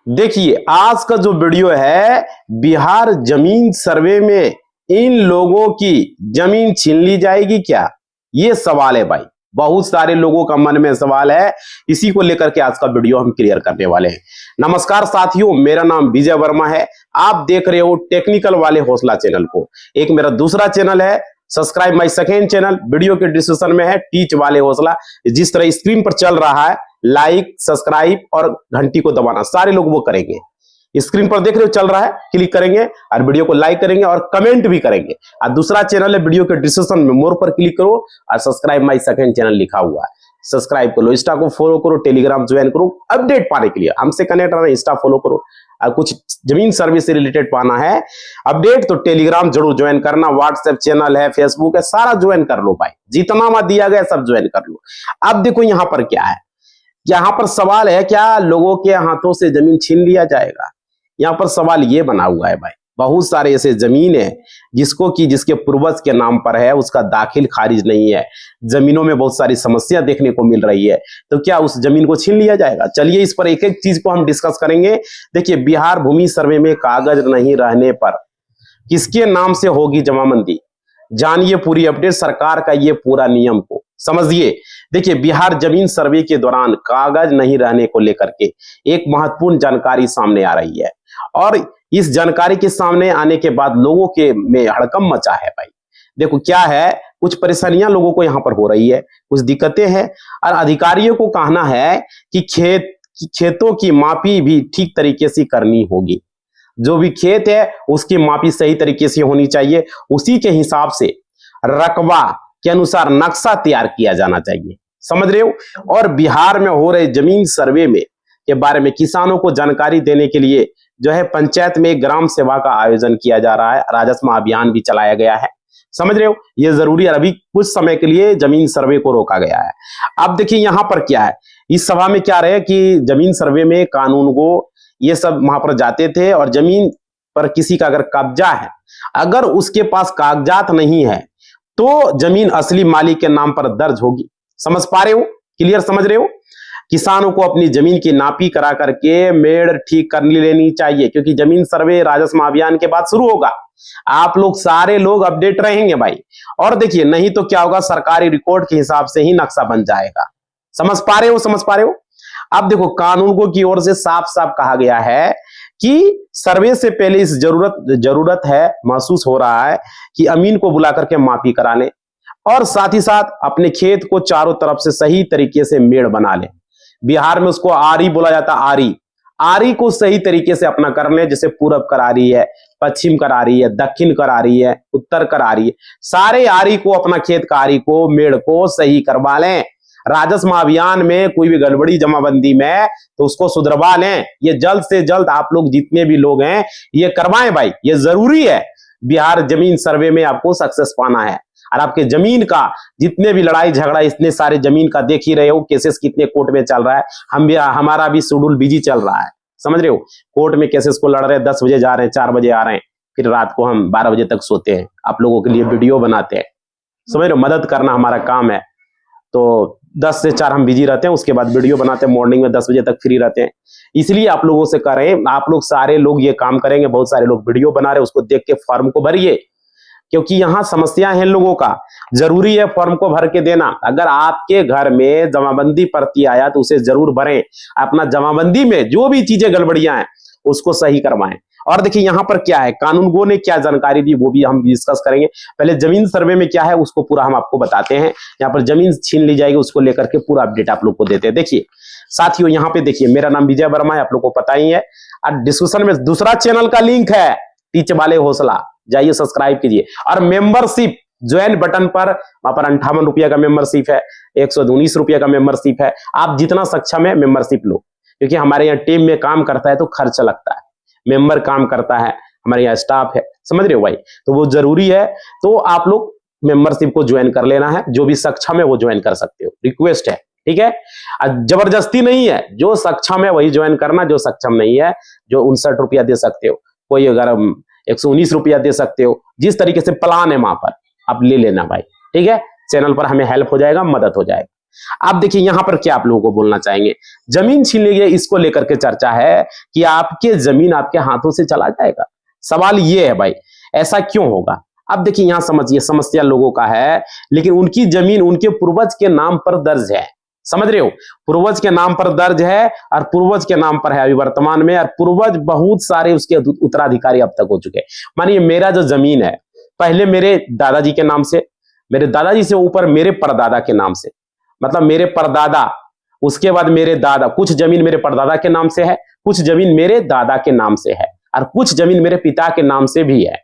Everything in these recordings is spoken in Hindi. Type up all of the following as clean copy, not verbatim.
देखिए आज का जो वीडियो है, बिहार जमीन सर्वे में इन लोगों की जमीन छीन ली जाएगी क्या? ये सवाल है भाई। बहुत सारे लोगों का मन में सवाल है, इसी को लेकर के आज का वीडियो हम क्लियर करने वाले हैं। नमस्कार साथियों, मेरा नाम विजय वर्मा है। आप देख रहे हो टेक्निकल वाले हौसला चैनल को। एक मेरा दूसरा चैनल है, subscribe my second channel, video के डिस्क्रिप्शन में है, टीच वाले हौसला। जिस तरह स्क्रीन पर चल रहा है, लाइक, सब्सक्राइब और घंटी को दबाना सारे लोग वो करेंगे। स्क्रीन पर देख रहे हो चल रहा है, क्लिक करेंगे और वीडियो को लाइक करेंगे और कमेंट भी करेंगे। और दूसरा चैनल है, वीडियो के डिस्क्रिप्शन में मोर पर क्लिक करो और सब्सक्राइब माय सेकंड चैनल लिखा हुआ है, सब्सक्राइब करो। इंस्टा को फॉलो करो, टेलीग्राम ज्वाइन करो, अपडेट पाने के लिए हमसे कनेक्ट रहना। इंस्टा फॉलो करो और कुछ जमीन सर्वे से रिलेटेड पाना है अपडेट तो टेलीग्राम जरूर ज्वाइन करना। व्हाट्सएप चैनल है, फेसबुक है, सारा ज्वाइन कर लो भाई। जितना मत दिया गया सब ज्वाइन कर लो। अब देखो यहाँ पर क्या है, यहाँ पर सवाल है क्या लोगों के हाथों से जमीन छीन लिया जाएगा? यहाँ पर सवाल ये बना हुआ है भाई। बहुत सारे ऐसे जमीन है जिसके पूर्वज के नाम पर है, उसका दाखिल खारिज नहीं है, जमीनों में बहुत सारी समस्या देखने को मिल रही है, तो क्या उस जमीन को छीन लिया जाएगा? चलिए इस पर एक एक चीज को हम डिस्कस करेंगे। देखिए, बिहार भूमि सर्वे में कागज नहीं रहने पर किसके नाम से होगी जमाबंदी? जानिए पूरी अपडेट, सरकार का ये पूरा नियम को समझिए। देखिए, बिहार जमीन सर्वे के दौरान कागज नहीं रहने को लेकर के एक महत्वपूर्ण जानकारी सामने आ रही है और इस जानकारी के सामने आने के बाद लोगों के में हड़कंप मचा है भाई। देखो क्या है, कुछ परेशानियां लोगों को यहां पर हो रही है, कुछ दिक्कतें हैं और अधिकारियों को कहना है कि खेतों की मापी भी ठीक तरीके से करनी होगी। जो भी खेत है उसकी मापी सही तरीके से होनी चाहिए, उसी के हिसाब से रकबा के अनुसार नक्शा तैयार किया जाना चाहिए। समझ रहे हो? और बिहार में हो रहे जमीन सर्वे में के बारे में किसानों को जानकारी देने के लिए जो है पंचायत में ग्राम सेवा का आयोजन किया जा रहा है, राजस्व अभियान भी चलाया गया है। समझ रहे हो? ये जरूरी है। अभी कुछ समय के लिए जमीन सर्वे को रोका गया है। अब देखिए यहाँ पर क्या है, इस सभा में क्या रहे कि जमीन सर्वे में कानून को ये सब वहां पर जाते थे और जमीन पर किसी का अगर कब्जा है, अगर उसके पास कागजात नहीं है तो जमीन असली मालिक के नाम पर दर्ज होगी। समझ पा रहे हो? क्लियर समझ रहे हो? किसानों को अपनी जमीन की नापी करा करके मेड़ ठीक कर लेनी चाहिए, क्योंकि जमीन सर्वे राजस्व अभियान के बाद शुरू होगा। आप लोग सारे लोग अपडेट रहेंगे भाई। और देखिए, नहीं तो क्या होगा, सरकारी रिकॉर्ड के हिसाब से ही नक्शा बन जाएगा। समझ पा रहे हो? समझ पा रहे हो? अब देखो, कानून की ओर से साफ साफ कहा गया है कि सर्वे से पहले इस जरूरत है, महसूस हो रहा है कि अमीन को बुला करके मापी करा लें और साथ ही साथ अपने खेत को चारों तरफ से सही तरीके से मेड़ बना लें। बिहार में उसको आरी बोला जाता है। आरी को सही तरीके से अपना कर लें, जैसे पूरब कर आरी है, पश्चिम कर आरी है, दक्षिण कर आरी है, उत्तर कर आरी है, सारे आरी को, अपना खेत का आरी को, मेड़ को सही करवा लें। राजस्व अभियान में कोई भी गड़बड़ी जमाबंदी में तो उसको सुधरवा लें। ये जल्द से जल्द आप लोग जितने भी लोग हैं ये करवाएं भाई, ये जरूरी है। बिहार जमीन सर्वे में आपको सक्सेस पाना है और आपके जमीन का जितने भी लड़ाई झगड़ा, इतने सारे जमीन का देख ही रहे हो, केसेस कितने कोर्ट में चल रहा है। हमारा भी शेड्यूल बिजी चल रहा है। समझ रहे हो? कोर्ट में केसेस को लड़ रहे हैं, 10 बजे जा रहे हैं, 4 बजे आ रहे हैं, फिर रात को हम 12 बजे तक सोते हैं, आप लोगों के लिए वीडियो बनाते हैं। समझ रहे हो? मदद करना हमारा काम है। तो 10 से 4 हम बिजी रहते हैं, उसके बाद वीडियो बनाते हैं, मॉर्निंग में 10 बजे तक फ्री रहते हैं। इसलिए आप लोगों से कह रहे हैं, आप लोग सारे लोग ये काम करेंगे। बहुत सारे लोग वीडियो बना रहे हैं, उसको देख के फॉर्म को भरिए, क्योंकि यहाँ समस्या है लोगों का। जरूरी है फॉर्म को भर के देना। अगर आपके घर में जमाबंदी पर्ची आया तो उसे जरूर भरें। अपना जमाबंदी में जो भी चीजें गड़बड़ियां हैं उसको सही करवाएं। और देखिए यहाँ पर क्या है, कानूनगो ने क्या जानकारी दी वो भी हम डिस्कस करेंगे। पहले जमीन सर्वे में क्या है उसको पूरा हम आपको बताते हैं। यहाँ पर जमीन छीन ली जाएगी, उसको लेकर के पूरा अपडेट आप लोग को देते हैं। देखिए साथियों, यहाँ पे देखिए, मेरा नाम विजय वर्मा है, आप लोग को पता ही है। और डिस्क्रिप्शन में दूसरा चैनल का लिंक है, टीच वाले हौसला, जाइए सब्सक्राइब कीजिए। और मेंबरशिप ज्वाइन बटन पर, वहां पर 58 रुपया का मेंबरशिप है, 119 रुपया का मेंबरशिप है। आप जितना सक्षम है मेंबरशिप लो, क्योंकि हमारे यहाँ टीम में काम करता है तो खर्च लगता है, मेंबर काम करता है, हमारे यहाँ स्टाफ है। समझ रहे हो भाई? तो वो जरूरी है। तो आप लोग मेंबरशिप को ज्वाइन कर लेना है, जो भी सक्षम है वो ज्वाइन कर सकते हो, रिक्वेस्ट है, ठीक है? जबरदस्ती नहीं है, जो सक्षम है वही ज्वाइन करना, जो सक्षम नहीं है, जो 59 रुपया दे सकते हो, कोई अगर 119 रुपया दे सकते हो, जिस तरीके से प्लान है वहां पर आप ले लेना भाई, ठीक है? चैनल पर हमें हेल्प हो जाएगा, मदद हो जाएगा। आप देखिए यहां पर क्या आप लोगों को बोलना चाहेंगे, जमीन छीन ली गई इसको लेकर के चर्चा है कि आपके जमीन आपके हाथों से चला जाएगा। सवाल ये है भाई, ऐसा क्यों होगा? अब देखिए यहां समझिए, समस्या लोगों का है, लेकिन उनकी जमीन उनके पूर्वज के नाम पर दर्ज है। समझ रहे हो, पूर्वज के नाम पर दर्ज है और पूर्वज के नाम पर है अभी वर्तमान में, और पूर्वज बहुत सारे उसके उत्तराधिकारी अब तक हो चुके हैं। मानिए मेरा जो जमीन है पहले मेरे दादाजी के नाम से, मेरे दादाजी से ऊपर मेरे परदादा के नाम से, मतलब मेरे परदादा, उसके बाद मेरे दादा, कुछ जमीन मेरे परदादा के नाम से है, कुछ जमीन मेरे दादा के नाम से है, और कुछ जमीन मेरे पिता के नाम से भी है।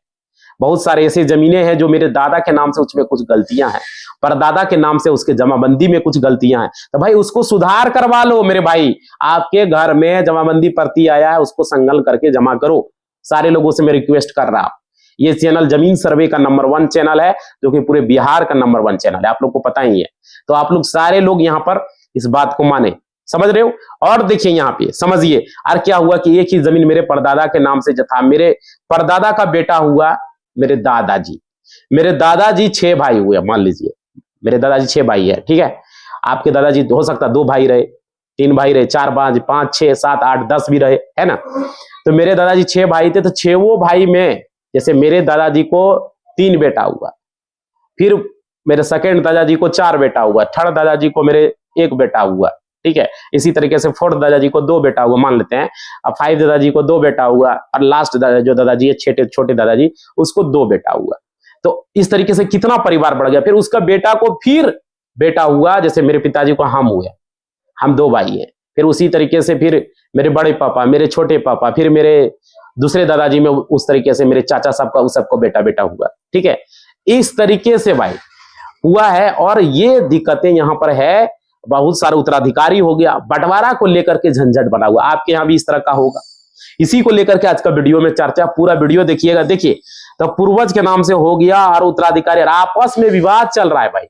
बहुत सारे ऐसे जमीनें हैं जो मेरे दादा के नाम से, उसमें कुछ गलतियां हैं, परदादा के नाम से उसके जमाबंदी में कुछ गलतियां हैं, तो भाई उसको सुधार करवा लो मेरे भाई। आपके घर में जमाबंदी पर्ची आया है, उसको संकलन करके जमा करो। सारे लोगों से मैं रिक्वेस्ट कर रहा हूं। ये चैनल जमीन सर्वे का नंबर 1 चैनल है, जो कि पूरे बिहार का नंबर 1 चैनल है, आप लोग को पता ही है। तो आप लोग सारे लोग यहाँ पर इस बात को माने, समझ रहे हो। और देखिए यहाँ पे समझिए, और क्या हुआ कि एक ही जमीन मेरे परदादा के नाम से था, मेरे परदादा का बेटा हुआ मेरे दादाजी, मेरे दादाजी 6 भाई हुए, मान लीजिए मेरे दादाजी 6 भाई है, ठीक है। आपके दादाजी हो सकता 2 भाई रहे, 3 भाई रहे, 4 5 6 7 8 10 भी रहे, है ना। तो मेरे दादाजी 6 भाई थे, तो 6 भाई में जैसे मेरे दादाजी को 3 बेटा हुआ, फिर मेरे सेकंड दादाजी को 4 बेटा हुआ, थर्ड दादाजी को मेरे 1 बेटा हुआ, ठीक है। इसी तरीके से फोर्थ दादाजी को 2 बेटा हुआ मान लेते हैं, अब 5 दादाजी को 2 बेटा हुआ, और लास्ट जो दादाजी है छोटे दादाजी, उसको 2 बेटा हुआ। तो इस तरीके से कितना परिवार बढ़ गया। फिर उसका बेटा को फिर बेटा हुआ, जैसे मेरे पिताजी को हम हुए, हम 2 भाई हैं। फिर उसी तरीके से फिर मेरे बड़े पापा, मेरे छोटे पापा, फिर मेरे दूसरे दादाजी में उस तरीके से मेरे चाचा साहब का, उस सबको बेटा बेटा हुआ, ठीक है। इस तरीके से भाई हुआ है, और ये दिक्कतें यहाँ पर है। बहुत सारे उत्तराधिकारी हो गया, बंटवारा को लेकर के झंझट बना हुआ। आपके यहाँ भी इस तरह का होगा, इसी को लेकर के आज का वीडियो में चर्चा, पूरा वीडियो देखिएगा। देखिए तो पूर्वज के नाम से हो गया और उत्तराधिकारी, आपस में विवाद चल रहा है भाई।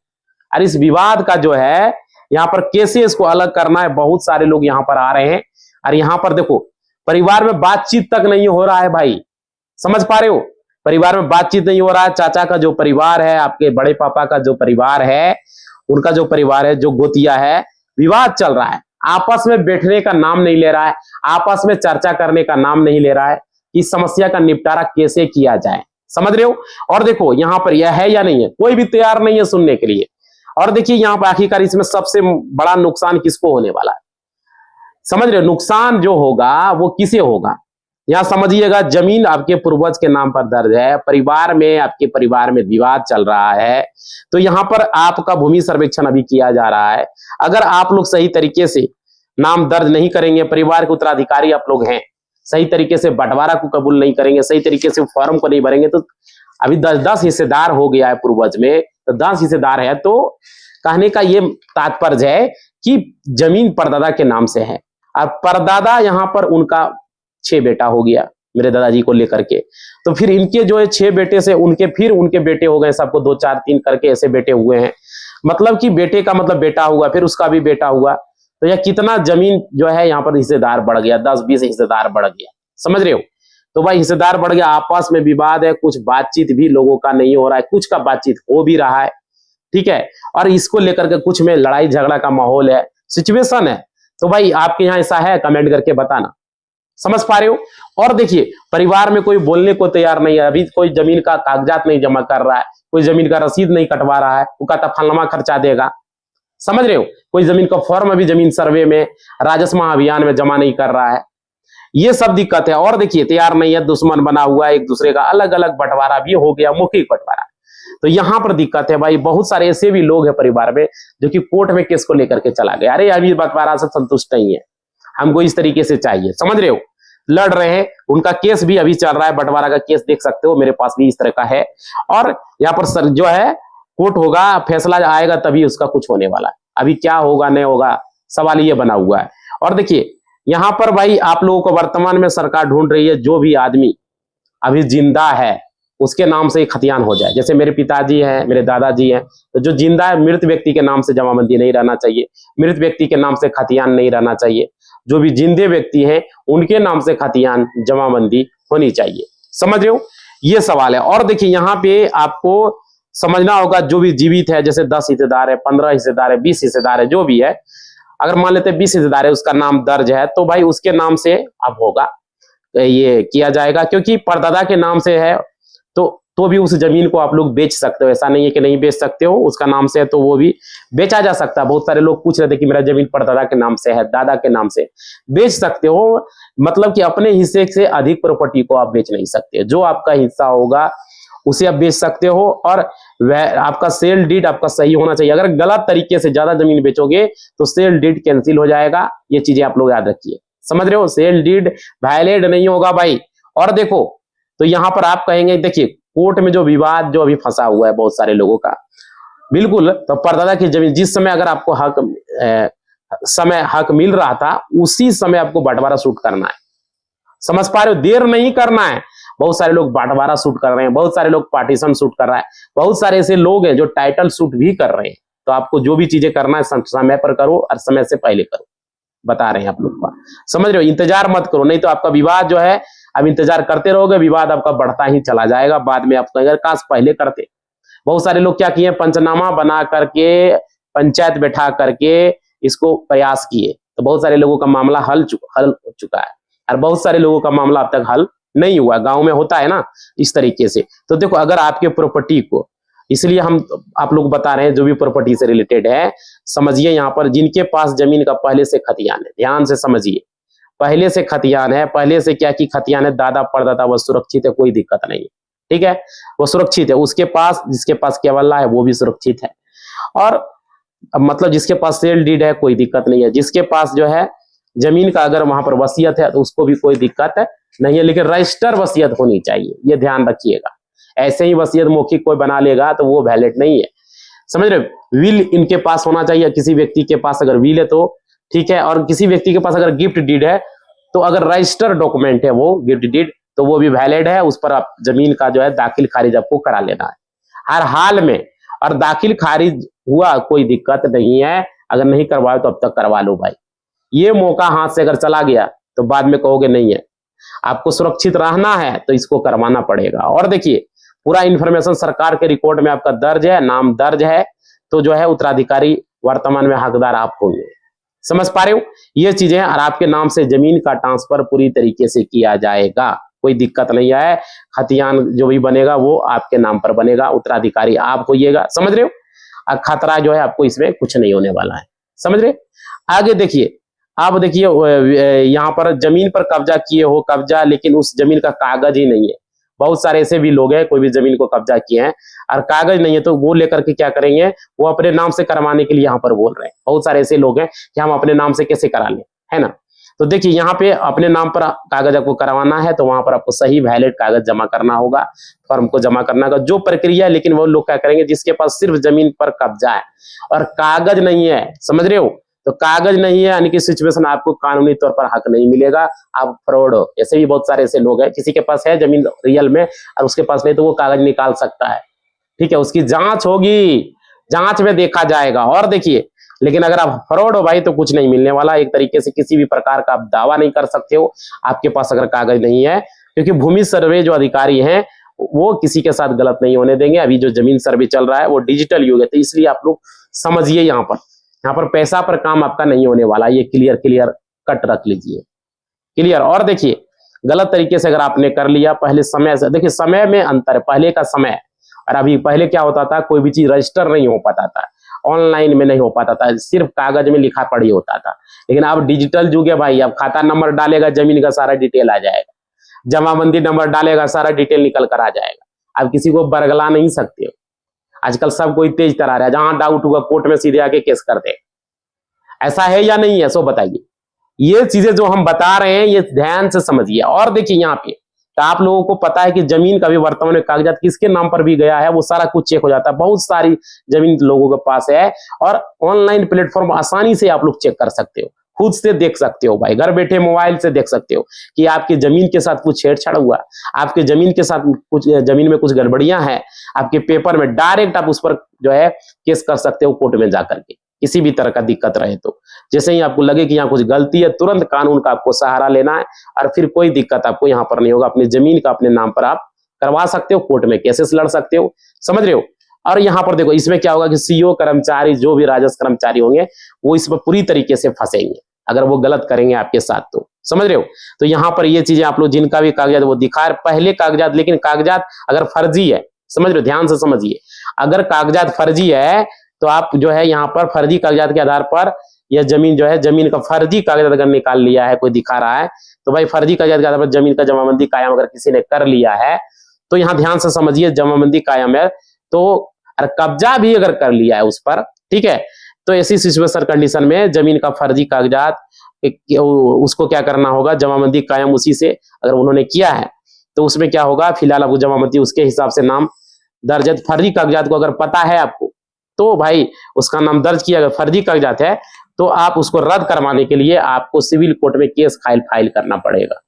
और इस विवाद का जो है यहाँ पर कैसे इसको अलग करना है, बहुत सारे लोग यहाँ पर आ रहे हैं। और यहाँ पर देखो परिवार में बातचीत तक नहीं हो रहा है भाई, समझ पा रहे हो, परिवार में बातचीत नहीं हो रहा है। चाचा का जो परिवार है, आपके बड़े पापा का जो परिवार है, उनका जो परिवार है, जो गोतिया है, विवाद चल रहा है, आपस में बैठने का नाम नहीं ले रहा है, आपस में चर्चा करने का नाम नहीं ले रहा है, इस समस्या का निपटारा कैसे किया जाए, समझ रहे हो। और देखो यहाँ पर यह है या नहीं है, कोई भी तैयार नहीं है सुनने के लिए। और देखिए यहाँ पर आखिरकार इसमें सबसे बड़ा नुकसान किसको होने वाला है, समझ रहे हो। नुकसान जो होगा वो किसे होगा, यहां समझिएगा। जमीन आपके पूर्वज के नाम पर दर्ज है, परिवार में, आपके परिवार में विवाद चल रहा है, तो यहां पर आपका भूमि सर्वेक्षण अभी किया जा रहा है। अगर आप लोग सही तरीके से नाम दर्ज नहीं करेंगे, परिवार के उत्तराधिकारी आप लोग हैं, सही तरीके से बंटवारा को कबूल नहीं करेंगे, सही तरीके से फॉर्म को नहीं भरेंगे, तो अभी 10 हिस्सेदार हो गया है पूर्वज में, तो 10 हिस्सेदार है, तो कहने का ये तात्पर्य है कि जमीन परदादा के नाम से है, और परदादा यहाँ पर उनका 6 बेटा हो गया मेरे दादाजी को लेकर के। तो फिर इनके जो है 6 बेटे से उनके फिर उनके बेटे हो गए, सबको 2 4 3 करके ऐसे बेटे हुए हैं। मतलब कि बेटे का मतलब बेटा हुआ, फिर उसका भी बेटा हुआ, तो यह कितना जमीन जो है यहाँ पर हिस्सेदार बढ़ गया, 10-20 हिस्सेदार बढ़ गया, समझ रहे हो। तो भाई हिस्सेदार बढ़ गया, आपस में विवाद है, कुछ बातचीत भी लोगों का नहीं हो रहा है, कुछ का बातचीत हो भी रहा है, ठीक है। और इसको लेकर के कुछ में लड़ाई झगड़ा का माहौल है, सिचुएशन है। तो भाई आपके यहाँ ऐसा है, कमेंट करके बताना, समझ पा रहे हो। और देखिए परिवार में कोई बोलने को तैयार नहीं है, अभी कोई जमीन का कागजात नहीं जमा कर रहा है, कोई जमीन का रसीद नहीं कटवा रहा है, वो कहता फलनमा खर्चा देगा, समझ रहे हो। कोई जमीन का फॉर्म अभी जमीन सर्वे में, राजस्व अभियान में जमा नहीं कर रहा है, ये सब दिक्कत है। और देखिए तैयार नहीं है, दुश्मन बना हुआ है, एक दूसरे का अलग अलग बंटवारा भी हो गया, मौखिक बंटवारा। तो यहाँ पर दिक्कत है भाई। बहुत सारे ऐसे भी लोग हैं परिवार में जो कि कोर्ट में केस को लेकर के चला गया, अरे अभी बंटवारा से संतुष्ट नहीं है, हमको इस तरीके से चाहिए, समझ रहे हो, लड़ रहे हैं, उनका केस भी अभी चल रहा है, बंटवारा का केस देख सकते हो, मेरे पास भी इस तरह का है। और यहाँ पर सर जो है कोर्ट होगा, फैसला आएगा तभी उसका कुछ होने वाला है, अभी क्या होगा नहीं होगा सवाल ये बना हुआ है। और देखिए यहाँ पर भाई आप लोगों को वर्तमान में सरकार ढूंढ रही है, जो भी आदमी अभी जिंदा है उसके नाम से खतियान हो जाए। जैसे मेरे पिताजी हैं, मेरे दादाजी हैं, तो जो जिंदा है मृत व्यक्ति के नाम से जमाबंदी नहीं रहना चाहिए, मृत व्यक्ति के नाम से खतियान नहीं रहना चाहिए, जो भी जिंदे व्यक्ति हैं उनके नाम से खतियान जमाबंदी होनी चाहिए, समझ रहे हो, ये सवाल है। और देखिए यहाँ पे आपको समझना होगा जो भी जीवित है, जैसे 10 हिस्सेदार है, 15 हिस्सेदार है, 20 हिस्सेदार है, जो भी है, अगर मान लेते हैं 20 हिस्सेदार है, उसका नाम दर्ज है, तो भाई उसके नाम से अब होगा ये किया जाएगा, क्योंकि परदादा के नाम से है तो भी उस जमीन को आप लोग बेच सकते हो। ऐसा नहीं है कि नहीं बेच सकते हो, उसका नाम से है तो वो भी बेचा जा सकता है। बहुत सारे लोग पूछ रहे थे कि मेरा जमीन परदादा के नाम से है, दादा के नाम से, बेच सकते हो। मतलब कि अपने हिस्से से अधिक प्रॉपर्टी को आप बेच नहीं सकते। जो आपका हिस्सा होगा उसे आप बेच सकते हो, और वह आपका सेल डीड आपका सही होना चाहिए। अगर गलत तरीके से ज्यादा जमीन बेचोगे तो सेल डीड कैंसिल हो जाएगा। ये चीजें आप लोग याद रखिए, समझ रहे हो, सेल डीड वैलिड नहीं होगा भाई। और देखो, तो यहां पर आप कहेंगे, देखिए कोर्ट में जो विवाद जो अभी फंसा हुआ है बहुत सारे लोगों का, बिल्कुल, तो परदादा की जमीन जिस समय अगर आपको हक मिल रहा था, उसी समय आपको बंटवारा सूट करना है। समझ पा रहे हो, देर नहीं करना है। बहुत सारे लोग बंटवारा सूट कर रहे हैं, बहुत सारे लोग पार्टीशन सूट कर रहा है, बहुत सारे ऐसे लोग हैं जो टाइटल सूट भी कर रहे हैं। तो आपको जो भी चीजें करना है समय पर करो और समय से पहले करो, बता रहे हैं आप लोग का, समझ रहे हो। इंतजार मत करो, नहीं तो आपका विवाद जो है, अब इंतजार करते रहोगे, विवाद आपका बढ़ता ही चला जाएगा। बाद में आप कहेंगे काश पहले करते। बहुत सारे लोग क्या किए, पंचनामा बना करके, पंचायत बैठा करके इसको प्रयास किए, तो बहुत सारे लोगों का मामला हल हो चुका है, और बहुत सारे लोगों का मामला अब तक हल नहीं हुआ। गांव में होता है ना इस तरीके से। तो देखो, अगर आपके प्रॉपर्टी को, इसलिए हम आप लोग बता रहे हैं जो भी प्रॉपर्टी से रिलेटेड है, समझिए यहाँ पर जिनके पास जमीन का पहले से खतियान है, ध्यान से समझिए, पहले से खतियान है, पहले से क्या की खतियान है, दादा परदादा, वह सुरक्षित है, कोई दिक्कत नहीं है, ठीक है, वो सुरक्षित है। उसके पास, जिसके पास केवल्ला है वो भी सुरक्षित है। और मतलब जिसके पास सेल डीड है कोई दिक्कत नहीं है। जिसके पास जो है जमीन का अगर वहां पर वसीयत है तो उसको भी कोई दिक्कत नहीं है, लेकिन रजिस्टर वसीयत होनी चाहिए, ये ध्यान रखिएगा। ऐसे ही वसीयत मौखिक कोई बना लेगा तो वो वैलिड नहीं है, समझ रहे। विल इनके पास होना चाहिए, किसी व्यक्ति के पास अगर विल है तो ठीक है, और किसी व्यक्ति के पास अगर गिफ्ट डीड है, तो अगर रजिस्टर डॉक्यूमेंट है वो गिफ्ट डीड, तो वो भी वैलिड है। उस पर आप जमीन का जो है दाखिल खारिज आपको करा लेना है हर हाल में, और दाखिल खारिज हुआ कोई दिक्कत नहीं है, अगर नहीं करवाए तो अब तक करवा लो भाई। ये मौका हाथ से अगर चला गया तो बाद में कहोगे नहीं है। आपको सुरक्षित रहना है तो इसको करवाना पड़ेगा। और देखिए, पूरा इंफॉर्मेशन सरकार के रिकॉर्ड में आपका दर्ज है, नाम दर्ज है, तो जो है उत्तराधिकारी वर्तमान में हकदार आप होंगे, समझ पा रहे हो ये चीजें। और आपके नाम से जमीन का ट्रांसफर पूरी तरीके से किया जाएगा, कोई दिक्कत नहीं है। खतियान जो भी बनेगा वो आपके नाम पर बनेगा, उत्तराधिकारी आप होइएगा, समझ रहे हो। खतरा जो है आपको इसमें कुछ नहीं होने वाला है, समझ रहे। आगे देखिए, आप देखिए यहाँ पर जमीन पर कब्जा किए हो, कब्जा, लेकिन उस जमीन का कागज ही नहीं है। बहुत सारे ऐसे भी लोग हैं, कोई भी जमीन को कब्जा किए हैं और कागज नहीं है, तो वो लेकर के क्या करेंगे, वो अपने नाम से करवाने के लिए यहाँ पर बोल रहे हैं। बहुत सारे ऐसे लोग हैं कि हम अपने नाम से कैसे करा लें, है ना। तो देखिए, यहाँ पे अपने नाम पर कागज आपको करवाना है, तो वहां पर आपको सही वैलिड कागज जमा करना होगा, फॉर्म को जमा करना होगा, जो प्रक्रिया है। लेकिन वो लोग क्या करेंगे, जिसके पास सिर्फ जमीन पर कब्जा है और कागज नहीं है, समझ रहे हो, तो कागज नहीं है यानी कि सिचुएशन आपको कानूनी तौर पर हक नहीं मिलेगा, आप फ्रॉड हो। ऐसे भी बहुत सारे ऐसे लोग हैं, किसी के पास है जमीन रियल में और उसके पास नहीं, तो वो कागज निकाल सकता है, ठीक है, उसकी जांच होगी, जांच में देखा जाएगा। और देखिए, लेकिन अगर आप फ्रॉड हो भाई तो कुछ नहीं मिलने वाला। एक तरीके से किसी भी प्रकार का आप दावा नहीं कर सकते हो आपके पास अगर कागज नहीं है, क्योंकि भूमि सर्वे जो अधिकारी हैं वो किसी के साथ गलत नहीं होने देंगे। अभी जो जमीन सर्वे चल रहा है वो डिजिटल युग है, तो इसलिए आप लोग समझिए, यहाँ पर पैसा पर काम आपका नहीं होने वाला, ये क्लियर कट रख लीजिए, क्लियर। और देखिए, गलत तरीके से अगर आपने कर लिया पहले समय से, देखिए समय में अंतर है, पहले का समय और अभी। पहले क्या होता था, कोई भी चीज रजिस्टर नहीं हो पाता था, ऑनलाइन में नहीं हो पाता था, सिर्फ कागज में लिखा पढ़ी होता था। लेकिन अब डिजिटल युग है भाई, अब खाता नंबर डालेगा जमीन का सारा डिटेल आ जाएगा, जमाबंदी नंबर डालेगा सारा डिटेल निकल कर आ जाएगा। अब किसी को बरगला नहीं सकते हो, आजकल सब कोई तेज तरार है, जहां डाउट होगा कोर्ट में सीधे आके केस कर दे। ऐसा है या नहीं है, सो बताइए। ये चीजें जो हम बता रहे हैं ये ध्यान से समझिए। और देखिए, यहाँ पे तो आप लोगों को पता है कि जमीन का भी वर्तमान में कागजात किसके नाम पर भी गया है वो सारा कुछ चेक हो जाता है। बहुत सारी जमीन लोगों के पास है और ऑनलाइन प्लेटफॉर्म आसानी से आप लोग चेक कर सकते हो, खुद से देख सकते हो भाई, घर बैठे मोबाइल से देख सकते हो कि आपकी जमीन के साथ कुछ छेड़छाड़ हुआ, आपके जमीन के साथ कुछ, जमीन में कुछ गड़बड़ियां हैं, आपके पेपर में डायरेक्ट आप उस पर जो है केस कर सकते हो कोर्ट में जाकर के, किसी भी तरह का दिक्कत रहे तो। जैसे ही आपको लगे कि यहाँ कुछ गलती है, तुरंत कानून का आपको सहारा लेना है और फिर कोई दिक्कत आपको यहाँ पर नहीं होगा। अपनी जमीन का अपने नाम पर आप करवा सकते हो, कोर्ट में केसेस लड़ सकते हो, समझ रहे हो। और यहाँ पर देखो इसमें क्या होगा कि सीईओ कर्मचारी जो भी राजस्व कर्मचारी होंगे वो इस पर पूरी तरीके से फंसेंगे अगर वो गलत करेंगे आपके साथ। तो समझ रहे हो। तो यहाँ पर ये चीजें आप लोग जिनका भी कागजात वो दिखा पहले कागजात, लेकिन कागजात अगर फर्जी है, समझ रहे हो, ध्यान से समझिए, अगर कागजात फर्जी है तो आप जो है यहाँ पर फर्जी कागजात के आधार पर यह जमीन जो है, जमीन का फर्जी कागजात अगर निकाल लिया है, कोई दिखा रहा है तो भाई फर्जी कागजात के आधार पर जमीन का जमाबंदी कायम अगर किसी ने कर लिया है तो यहाँ ध्यान से समझिए, जमाबंदी कायम है तो कब्जा भी अगर कर लिया है उस पर, ठीक है, तो ऐसी सिचुएशन कंडीशन में जमीन का फर्जी कागजात उसको क्या करना होगा, जमाबंदी कायम उसी से अगर उन्होंने किया है तो उसमें क्या होगा, फिलहाल आपको जमाबंदी उसके हिसाब से नाम दर्ज है। फर्जी कागजात को अगर पता है आपको तो भाई उसका नाम दर्ज किया, अगर फर्जी कागजात है तो आप उसको रद्द करवाने के लिए आपको सिविल कोर्ट में केस फाइल करना पड़ेगा।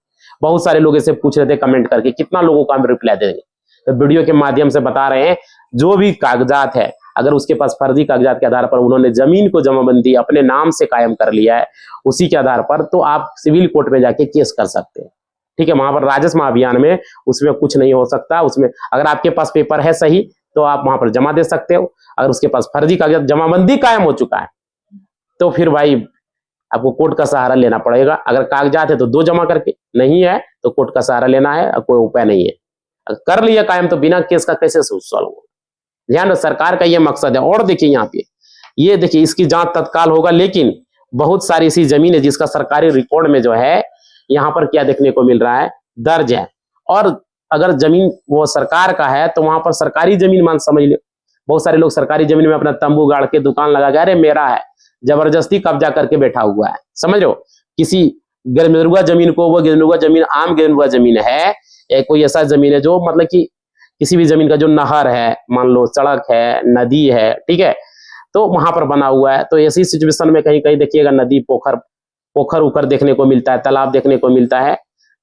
बहुत सारे लोग इसे पूछ रहे थे कमेंट करके, कितना लोगों को हम रिप्लाई देंगे, तो वीडियो के माध्यम से बता रहे हैं जो भी कागजात है अगर उसके पास फर्जी कागजात के आधार पर उन्होंने जमीन को जमाबंदी अपने नाम से कायम कर लिया है उसी के आधार पर, तो आप सिविल कोर्ट में जाके केस कर सकते हैं, ठीक है। वहां पर राजस्व अभियान में उसमें कुछ नहीं हो सकता, उसमें अगर आपके पास पेपर है सही तो आप वहां पर जमा दे सकते हो, अगर उसके पास फर्जी कागजात जमाबंदी कायम हो चुका है तो फिर भाई आपको कोर्ट का सहारा लेना पड़ेगा। अगर कागजात है तो दो जमा करके, नहीं है तो कोर्ट का सहारा लेना है, कोई उपाय नहीं है। अगर कर लिया कायम तो बिना केस का कैसे सॉल्व होगा। ध्यान, सरकार का ये मकसद है। और देखिए यहाँ पे, ये देखिए इसकी जांच तत्काल होगा, लेकिन बहुत सारी ऐसी जमीन है जिसका सरकारी रिकॉर्ड में जो है यहाँ पर क्या देखने को मिल रहा है, दर्ज है, और अगर जमीन वो सरकार का है तो वहां पर सरकारी जमीन मान समझ लो। बहुत सारे लोग सरकारी जमीन में अपना तंबू गाड़ के दुकान लगा के अरे मेरा है, जबरदस्ती कब्जा करके बैठा हुआ है, समझ रहे हो। किसी गिरनुगा जमीन को, वो गिरनुगा जमीन आम गिरनुगा जमीन है, कोई ऐसा जमीन है जो मतलब कि किसी भी जमीन का जो नहर है, मान लो सड़क है, नदी है, ठीक है, तो वहां पर बना हुआ है। तो ऐसी सिचुएशन में कहीं कहीं देखिएगा नदी पोखर उखर देखने को मिलता है, तालाब देखने को मिलता है,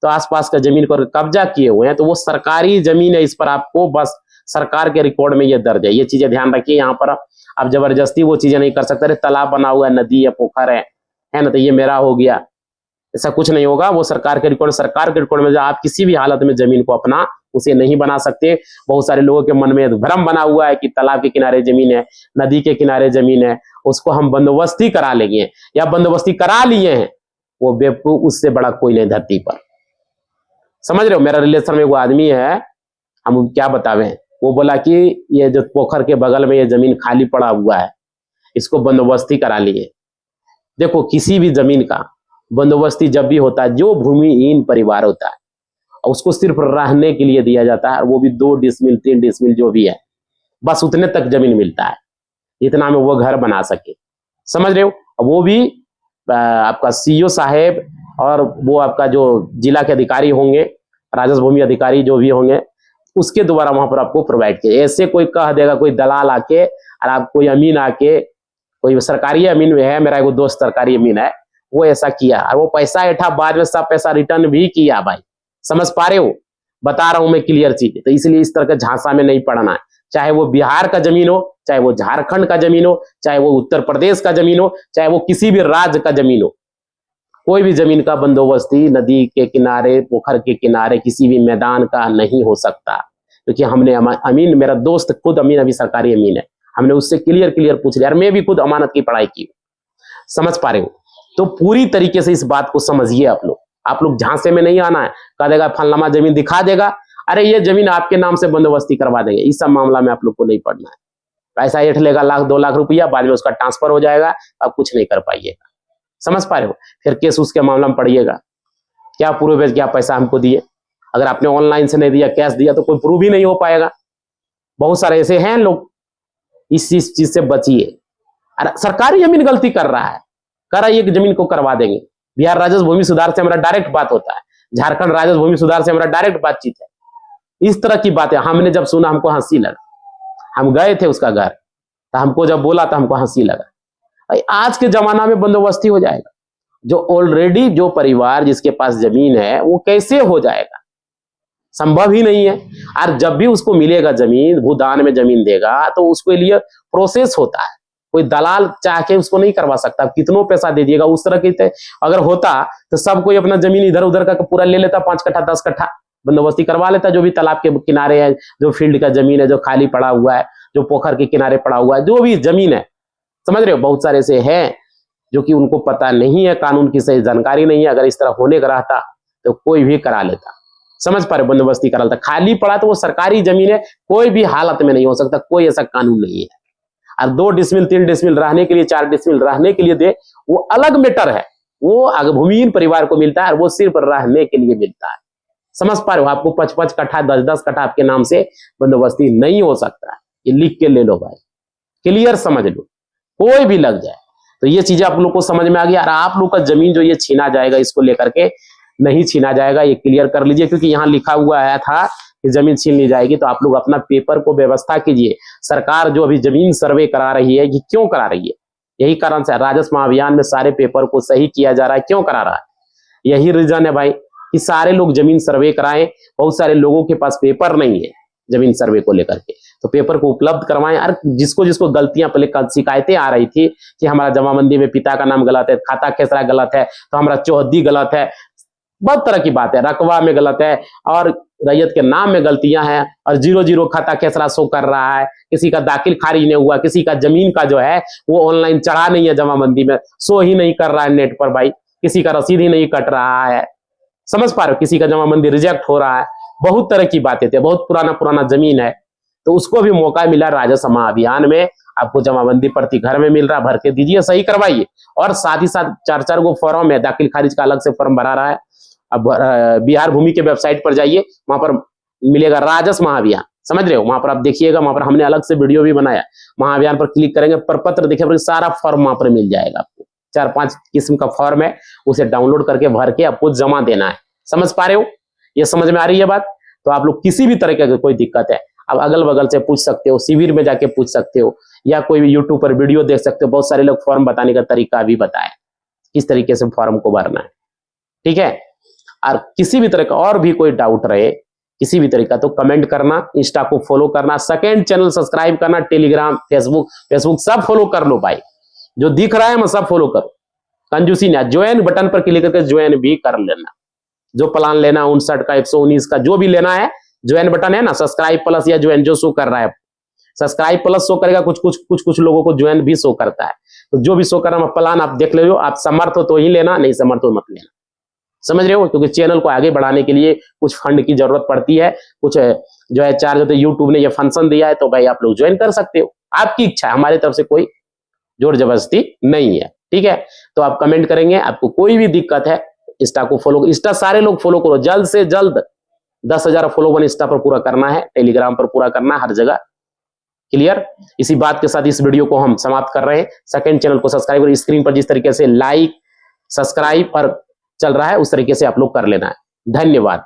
तो आसपास का जमीन पर कब्जा किए हुए हैं तो वो सरकारी जमीन है, इस पर आपको बस सरकार के रिकॉर्ड में ये दर्ज है। ये चीजें ध्यान रखिए, यहाँ पर आप जबरदस्ती वो चीजें नहीं कर सकते, अरे तालाब बना हुआ है, नदी है, पोखर है ना, तो ये मेरा हो गया, ऐसा कुछ नहीं होगा। वो सरकार के रिकॉर्ड में आप किसी भी हालत में जमीन को अपना उसे नहीं बना सकते। बहुत सारे लोगों के मन में भ्रम बना हुआ है कि तालाब के किनारे जमीन है, नदी के किनारे जमीन है, उसको हम बंदोबस्ती करा लेंगे या बंदोबस्ती करा लिए हैं, वो बेवकूफ, उससे बड़ा कोई नहीं धरती पर, समझ रहे हो। मेरा रिलेशन में वो आदमी है, हम क्या बतावे, वो बोला कि ये जो पोखर के बगल में ये जमीन खाली पड़ा हुआ है, इसको बंदोबस्ती करा लिए। देखो किसी भी जमीन का बंदोबस्ती जब भी होता है, जो भूमिहीन परिवार होता है उसको सिर्फ रहने के लिए दिया जाता है, वो भी 2 डिसमिल 3 डिसमिल जो भी है, बस उतने तक जमीन मिलता है, इतना में वो घर बना सके, समझ रहे हो। वो भी आपका सीईओ साहेब और वो आपका जो जिला के अधिकारी होंगे, राजस्व भूमि अधिकारी जो भी होंगे, उसके द्वारा वहां पर आपको प्रोवाइड किया। ऐसे कोई कह देगा, कोई दलाल आके और आप कोई अमीन आके, कोई सरकारी अमीन है, मेरा एक दोस्त सरकारी अमीन है, वो ऐसा किया और वो पैसा ऐठा, बाद में सब पैसा रिटर्न भी किया। भाई समझ पा रहे हो, बता रहा हूं मैं क्लियर चीज। तो इसलिए इस तरह का झांसा में नहीं पड़ना है, चाहे वो बिहार का जमीन हो, चाहे वो झारखंड का जमीन हो, चाहे वो उत्तर प्रदेश का जमीन हो, चाहे वो किसी भी राज्य का जमीन हो, कोई भी जमीन का बंदोबस्ती नदी के किनारे, पोखर के किनारे, किसी भी मैदान का नहीं हो सकता। क्योंकि हमने अमीन, मेरा दोस्त खुद अमीन, अभी सरकारी अमीन है, हमने उससे क्लियर पूछ लिया, और मैं भी खुद अमानत की पढ़ाई की, समझ पा रहे हो। तो पूरी तरीके से इस बात को समझिए आप लोग झांसे में नहीं आना है। कह देगा फलनामा जमीन दिखा देगा, अरे ये जमीन आपके नाम से बंदोबस्ती करवा देंगे, इस सब मामला में आप लोग को नहीं पड़ना है। पैसा ऐठ लेगा 1-2 लाख रुपया, बाद में उसका ट्रांसफर हो जाएगा, आप कुछ नहीं कर पाइएगा, समझ पा रहे हो। फिर केस उसके मामला में पड़िएगा, क्या प्रूफ है, क्या पैसा हमको दिए, अगर आपने ऑनलाइन से नहीं दिया, कैश दिया, तो कोई प्रूफ ही नहीं हो पाएगा। बहुत सारे ऐसे हैं लोग, इस चीज से बचिए। अरे सरकारी जमीन गलती कर रहा है, एक जमीन को करवा देंगे। बिहार राजस्व भूमि सुधार से हमारा डायरेक्ट बात होता है, झारखंड राजस्व भूमि सुधार से हमारा डायरेक्ट बातचीत है। इस तरह की बातें हमने जब सुना हमको हंसी लगा, हम गए थे उसका घर, तो हमको जब बोला तो हमको हंसी लगा। आज के जमाना में बंदोबस्ती हो जाएगा, जो ऑलरेडी जो परिवार जिसके पास जमीन है वो कैसे हो जाएगा, संभव ही नहीं है। और जब भी उसको मिलेगा जमीन, भूदान में जमीन देगा, तो उसके लिए प्रोसेस होता है, कोई दलाल चाह के उसको नहीं करवा सकता। कितनों पैसा दे दिएगा, उस तरह की अगर होता तो सब कोई अपना जमीन इधर उधर का पूरा ले लेता, 5 कट्ठा 10 कट्ठा बंदोबस्ती करवा लेता। जो भी तालाब के किनारे है, जो फील्ड का जमीन है, जो खाली पड़ा हुआ है, जो पोखर के किनारे पड़ा हुआ है, जो भी जमीन है, समझ रहे हो, बहुत सारे से हैं जो कि उनको पता नहीं है, कानून की सही जानकारी नहीं है। अगर इस तरह होने का रहता तो कोई भी करा लेता, समझ पा रहे, बंदोबस्ती करा लेता। खाली पड़ा तो वो सरकारी जमीन है, कोई भी हालत में नहीं हो सकता, कोई ऐसा कानून नहीं है। और 2 डिसमिल 3 डिसमिल रहने के लिए, 4 डिसमिल रहने के लिए दे, वो अलग मैटर है, वो भूमिहीन परिवार को मिलता है और वो सिर्फ रहने के लिए मिलता है। समझ पा रहे हो, आपको 5-5 कट्ठा 10-10 कट्ठा आपके नाम से बंदोबस्ती नहीं हो सकता है। ये लिख के ले लो भाई, क्लियर समझ लो, कोई भी लग जाए। तो ये चीजें आप लोग को समझ में आ गया। और आप लोग का जमीन जो ये छीना जाएगा, इसको लेकर के नहीं छीना जाएगा, ये क्लियर कर लीजिए, क्योंकि यहाँ लिखा हुआ आया था कि जमीन छीन ली जाएगी। तो आप लोग अपना पेपर को व्यवस्था कीजिए। सरकार जो अभी जमीन सर्वे करा रही है, ये क्यों करा रही है? यही कारण से राजस्व महाअभियान में सारे पेपर को सही किया जा रहा है। क्यों करा रहा है? यही रीजन है भाई कि सारे लोग जमीन सर्वे कराएं। बहुत सारे लोगों के पास पेपर नहीं है जमीन सर्वे को लेकर के, तो पेपर को उपलब्ध करवाएं। और जिसको जिसको गलतियां, पहले शिकायतें आ रही थी कि हमारा जमाबंदी में पिता का नाम गलत है, खाता खेसरा गलत है, तो हमारा चौहद्दी गलत है, बहुत तरह की बात है, रकबा में गलत है और रैयत के नाम में गलतियां हैं, और 0-0 खाता खेसरा शो कर रहा है, किसी का दाखिल खारिज नहीं हुआ, किसी का जमीन का जो है वो ऑनलाइन चढ़ा नहीं है, जमाबंदी में शो ही नहीं कर रहा है नेट पर भाई, किसी का रसीद ही नहीं कट रहा है, समझ पा रहे हो, किसी का जमाबंदी रिजेक्ट हो रहा है, बहुत तरह की बातें थी। बहुत पुराना जमीन है, तो उसको भी मौका मिला राजस्व महाअभियान में। आपको जमाबंदी प्रति घर में मिल रहा, भर के दीजिए, सही करवाइए। और साथ ही साथ 4-4 गो फॉर्म है, दाखिल खारिज का अलग से फॉर्म भरा रहा है। अब बिहार भूमि के वेबसाइट पर जाइए, वहां पर मिलेगा राजस्व महाअभियान, समझ रहे हो, वहां पर आप देखिएगा, वहां पर हमने अलग से वीडियो भी बनाया। महाअभियान पर क्लिक करेंगे, प्रपत्र देखिए, सारा फॉर्म वहां पर मिल जाएगा आपको। 4-5 किस्म का फॉर्म है, उसे डाउनलोड करके भर के आपको जमा देना है। समझ पा रहे हो? ये समझ में आ रही है बात? तो आप लोग किसी भी तरह की कोई दिक्कत है, अब अगल बगल से पूछ सकते हो, शिविर में जाके पूछ सकते हो, या कोई भी यूट्यूब पर वीडियो देख सकते हो। बहुत सारे लोग फॉर्म बताने का तरीका भी बताए, किस तरीके से फॉर्म को भरना है, ठीक है। और किसी भी तरह का और भी कोई डाउट रहे, किसी भी तरीका, तो कमेंट करना, इंस्टा को फॉलो करना, सेकंड चैनल सब्सक्राइब करना, टेलीग्राम, फेसबुक सब फॉलो कर लो भाई, जो दिख रहा है मैं सब फॉलो करो, कंजूसी ना। ज्वाइन बटन पर क्लिक करके ज्वाइन भी कर लेना, जो प्लान लेना 59 का 119 का जो भी लेना है, ज्वाइन बटन है ना, सब्सक्राइब प्लस या ज्वाइन जो शो कर रहा है, सब्सक्राइब प्लस शो करेगा, कुछ लोगों को ज्वाइन भी शो करता है। तो जो भी शो कर रहा है प्लान आप देख ले लो, आप समर्थ हो तो ही लेना, नहीं समर्थ हो मत लेना, समझ रहे हो, क्योंकि चैनल को आगे बढ़ाने के लिए कुछ फंड की जरूरत पड़ती है, कुछ जो है चार्ज होते, यूट्यूब ने ये फंक्शन दिया है, तो भाई आप लोग ज्वाइन कर सकते हो, आपकी इच्छा है, हमारी तरफ से कोई जोर जबरदस्ती नहीं है, ठीक है। तो आप कमेंट करेंगे, आपको कोई भी दिक्कत है, इंस्टा को फॉलो, इंस्टा सारे लोग फॉलो करो, जल्द से जल्द 10,000 फॉलोवर इंस्टा पर पूरा करना है, टेलीग्राम पर पूरा करना है, हर जगह, क्लियर। इसी बात के साथ इस वीडियो को हम समाप्त कर रहे हैं। सेकंड चैनल को सब्सक्राइब करें, स्क्रीन पर जिस तरीके से लाइक, सब्सक्राइब और चल रहा है उस तरीके से आप लोग कर लेना है। धन्यवाद।